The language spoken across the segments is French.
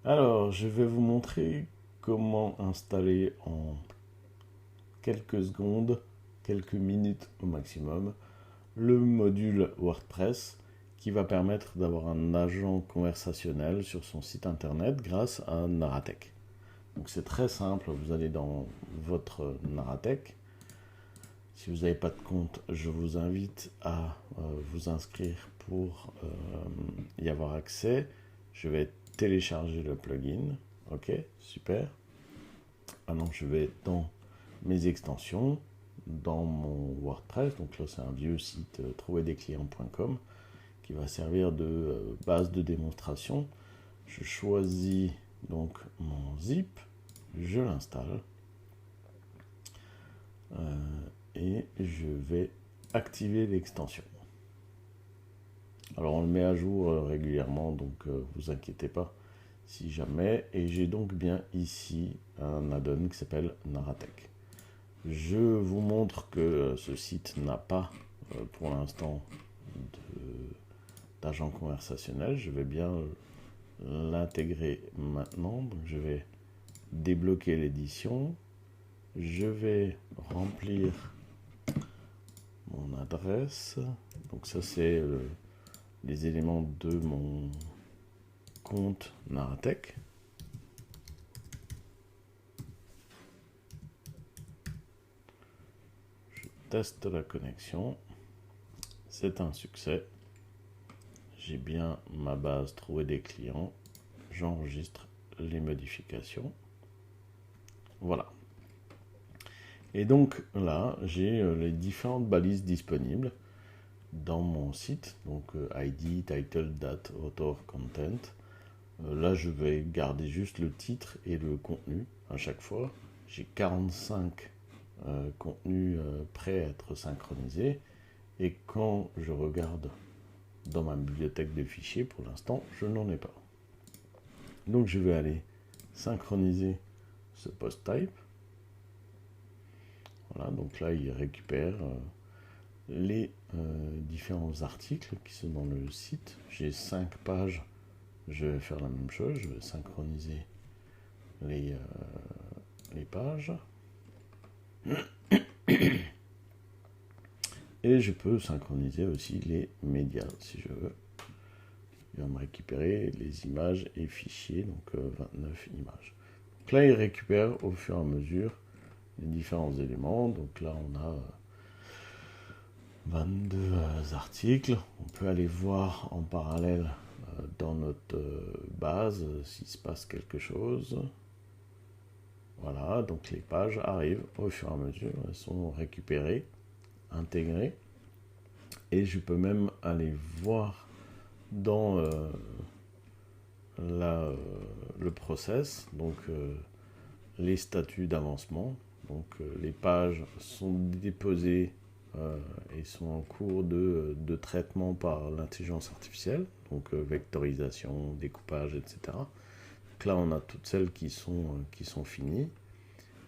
Alors, je vais vous montrer comment installer en quelques secondes, quelques minutes au maximum, le module WordPress qui va permettre d'avoir un agent conversationnel sur son site internet grâce à Narratec. Donc c'est très simple, vous allez dans votre Narratec. Si vous n'avez pas de compte, je vous invite à vous inscrire pour y avoir accès. Je vais télécharger le plugin. Ok, super. Maintenant, je vais dans mes extensions, dans mon WordPress. Donc là, c'est un vieux site trouver-des-clients.com qui va servir de base de démonstration. Je choisis donc mon zip, je l'installe et je vais activer l'extension. Alors on le met à jour régulièrement, donc vous inquiétez pas si jamais. Et j'ai donc bien ici un add-on qui s'appelle Narratec. Je vous montre que ce site n'a pas pour l'instant d'agent conversationnel. Je vais bien l'intégrer maintenant. Donc je vais débloquer l'édition. Je vais remplir mon adresse. Donc ça c'est les éléments de mon compte Narratec. Je teste la connexion. C'est un succès. J'ai bien ma base trouver des clients. J'enregistre les modifications. Voilà. Et donc là, j'ai les différentes balises disponibles dans mon site. Donc ID, title, date, author, content. Là, je vais garder juste le titre et le contenu à chaque fois. J'ai 45 contenus prêts à être synchronisés. Et quand je regarde dans ma bibliothèque de fichiers, pour l'instant, je n'en ai pas. Donc, je vais aller synchroniser ce post type. Voilà, donc là, il récupère les différents articles qui sont dans le site. J'ai 5 pages. Je vais faire la même chose. Je vais synchroniser les pages. Et je peux synchroniser aussi les médias si je veux. Il va me récupérer les images et fichiers, donc 29 images. Donc là, il récupère au fur et à mesure les différents éléments. Donc là, on a 22 articles. On peut aller voir en parallèle dans notre base s'il se passe quelque chose. Voilà, donc les pages arrivent au fur et à mesure. Elles sont récupérées, intégrées. Et je peux même aller voir dans le process, donc les statuts d'avancement. Donc les pages sont déposées et sont en cours de traitement par l'intelligence artificielle, donc vectorisation, découpage, etc. Donc là, on a toutes celles qui sont finies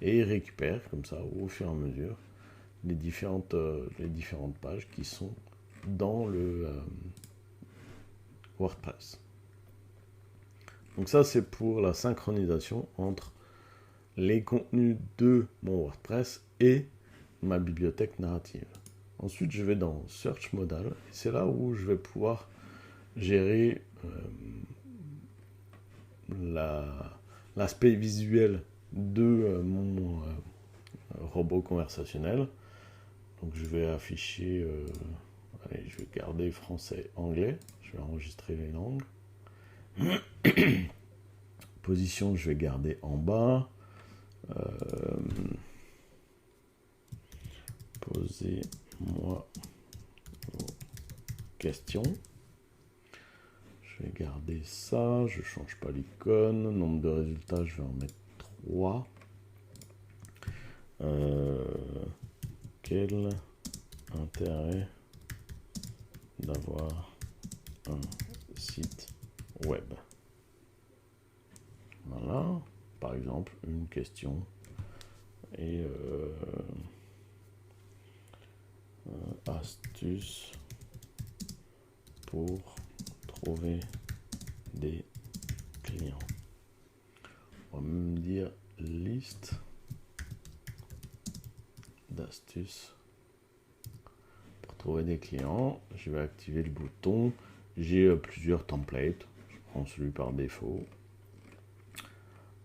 et ils récupèrent comme ça au fur et à mesure les différentes pages qui sont dans le WordPress. Donc ça, c'est pour la synchronisation entre les contenus de mon WordPress et ma bibliothèque narrative. Ensuite, je vais dans Search Modal, et c'est là où je vais pouvoir gérer l'aspect visuel de mon robot conversationnel. Donc je vais afficher, allez, je vais garder français-anglais, je vais enregistrer les langues. Position, je vais garder en bas. Posez-moi vos questions. Je vais garder ça, je ne change pas l'icône. Nombre de résultats, je vais en mettre 3. Quel intérêt d'avoir un site web? Voilà, par exemple, une question. Et astuce pour trouver des clients. va même dire liste d'astuces pour trouver des clients. Je vais activer le bouton. J'ai plusieurs templates. Je prends celui par défaut.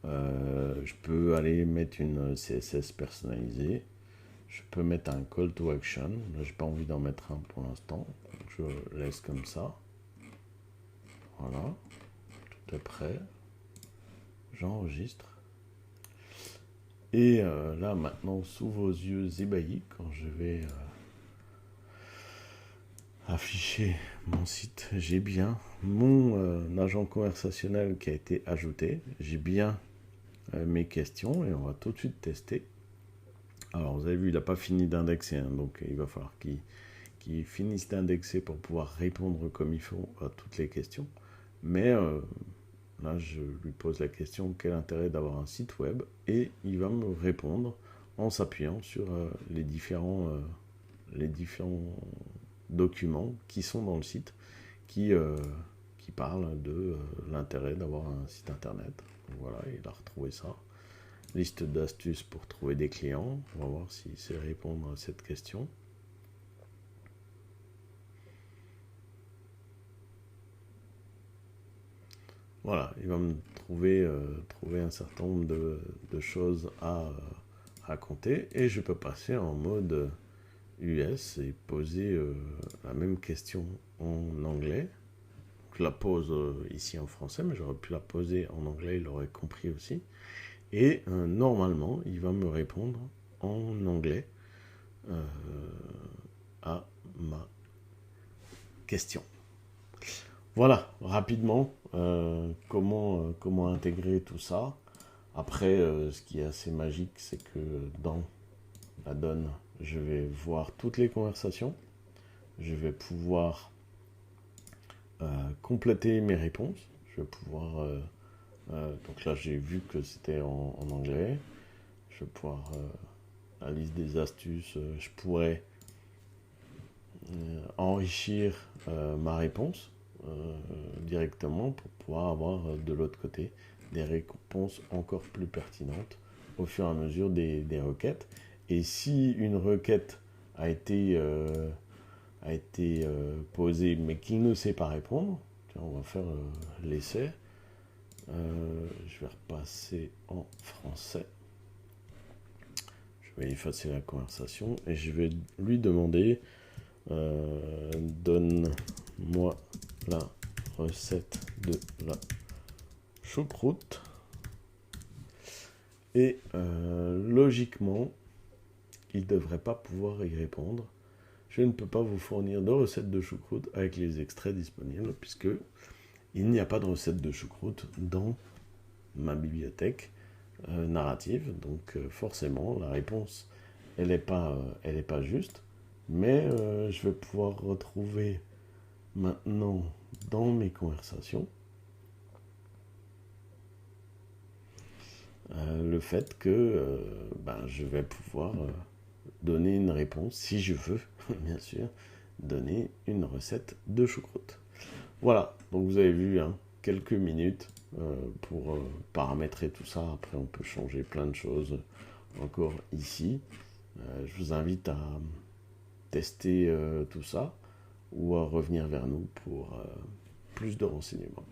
Je peux aller mettre une CSS personnalisée. Je peux mettre un call to action. Là, j'ai pas envie d'en mettre un pour l'instant. Je laisse comme ça. Voilà. Tout est prêt. J'enregistre. Et là, maintenant, sous vos yeux ébahis, quand je vais afficher mon site, j'ai bien mon agent conversationnel qui a été ajouté. J'ai bien mes questions et on va tout de suite tester. Alors, vous avez vu, il n'a pas fini d'indexer, hein, donc il va falloir qu'il finisse d'indexer pour pouvoir répondre comme il faut à toutes les questions. Mais là, je lui pose la question, quel intérêt d'avoir un site web? Et il va me répondre en s'appuyant sur les différents documents qui sont dans le site, qui parlent de l'intérêt d'avoir un site internet. Donc voilà, il a retrouvé ça. Liste d'astuces pour trouver des clients. On va voir s'il sait répondre à cette question. Voilà, il va me trouver un certain nombre de choses à raconter et je peux passer en mode US et poser la même question en anglais. Je la pose ici en français, mais j'aurais pu la poser en anglais, il l'aurait compris aussi. Et normalement, il va me répondre en anglais à ma question. Voilà, rapidement, comment intégrer tout ça. Après, ce qui est assez magique, c'est que dans la donne, je vais voir toutes les conversations. Je vais pouvoir compléter mes réponses. Je vais pouvoir... donc là, j'ai vu que c'était en anglais. Je vais pouvoir... la liste des astuces, je pourrais enrichir ma réponse directement pour pouvoir avoir de l'autre côté des réponses encore plus pertinentes au fur et à mesure des requêtes. Et si une requête a été posée mais qu'il ne sait pas répondre, on va faire l'essai. Je vais repasser en français. Je vais effacer la conversation et je vais lui demander donne-moi la recette de la choucroute. Et logiquement, il ne devrait pas pouvoir y répondre. Je ne peux pas vous fournir de recette de choucroute avec les extraits disponibles puisque il n'y a pas de recette de choucroute dans ma bibliothèque narrative. Donc forcément, la réponse, elle n'est pas juste. Mais je vais pouvoir retrouver maintenant dans mes conversations le fait que je vais pouvoir donner une réponse, si je veux, bien sûr, donner une recette de choucroute. Voilà, donc vous avez vu, hein, quelques minutes pour paramétrer tout ça. Après, on peut changer plein de choses encore ici. Je vous invite à tester tout ça ou à revenir vers nous pour plus de renseignements.